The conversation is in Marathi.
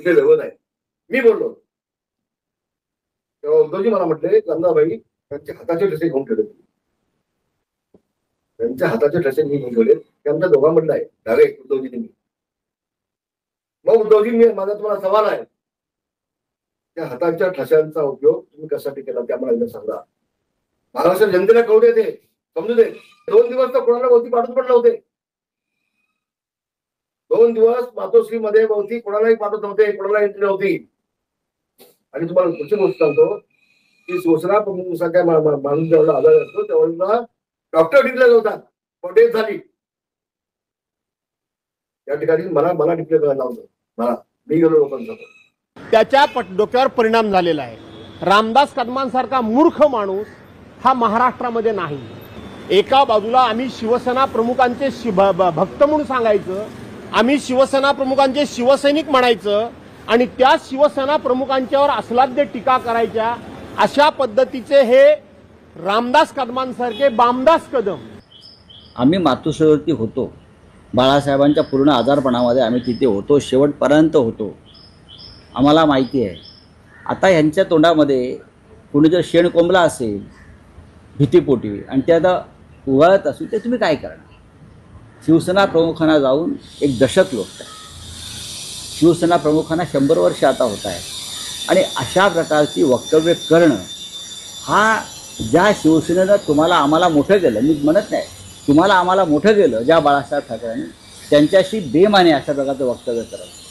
तिथे व्यवहार आहे. मी बोललो तेव्हा उद्धवजी मला म्हटले, चंदाबाई त्यांच्या हाताचे ठसे घेऊन ठेवले, त्यांच्या हाताचे ठसे मी घेऊन ठेवले, ते आमच्या दोघांमधलं आहे डायरेक्ट उद्धवजींनी. मग उद्धवजी माझा तुम्हाला सवाल आहे, त्या हाताच्या ठशांचा उपयोग तुम्ही कशासाठी केला ते आम्हाला एकदा सांगा. महाराष्ट्र जनतेला कळू दे, ते समजू दे. 2 दिवस तर कोणाला भोवती पाठवत पडले होते. 2 दिवस मातोश्री मध्ये भोवती कोणालाही पाठवत नव्हते, कोणाला एंट्री नव्हती. आणि तुम्हाला पुढची गोष्ट सांगतो की शिवसेना प्रमुखांच्या माणूस जेवढा आजार असतो तेवढा डॉक्टर डिक्लेअर होतात, डेथ झाली. या ठिकाणी मला डिक्लेअर करायला लावलं, मला मी गेलो लोकांसमोर. त्याच्या डोक्यावर परिणाम झालेला आहे. रामदास कदमांसारखा मूर्ख माणूस हा महाराष्ट्रामध्ये नाही. एका बाजूला आम्ही शिवसेना प्रमुखांचे भक्त म्हणून सांगायचं, आम्ही शिवसेना प्रमुखांचे शिवसैनिक म्हणायचं आणि त्या शिवसेना प्रमुखांच्यावर अस्लाद्य टीका करायच्या, अशा पद्धतीचे हे रामदास कदमांसारखे बामदास कदम. आम्ही मातोश्रीवरती होतो, बाळासाहेबांच्या पूर्ण आजारपणामध्ये आम्ही तिथे होतो, शेवटपर्यंत होतो. आम्हाला माहिती आहे. आता ह्यांच्या तोंडामध्ये कोणी जर शेण कोंबला असेल भीतीपोटी आणि ते आता उगाळत असेल ते तुम्ही काय करणार? शिवसेना प्रमुखांना जाऊन एक दशक लोक आहे. शिवसेना प्रमुखांना 100 वर्ष आता होत आहे आणि अशा प्रकारची वक्तव्य करणं हा, ज्या शिवसेनेनं तुम्हाला आम्हाला मोठं केलं, मी म्हणत नाही तुम्हाला आम्हाला मोठं केलं ज्या बाळासाहेब ठाकरेंनी, त्यांच्याशी बेमाने अशा प्रकारचं वक्तव्य करत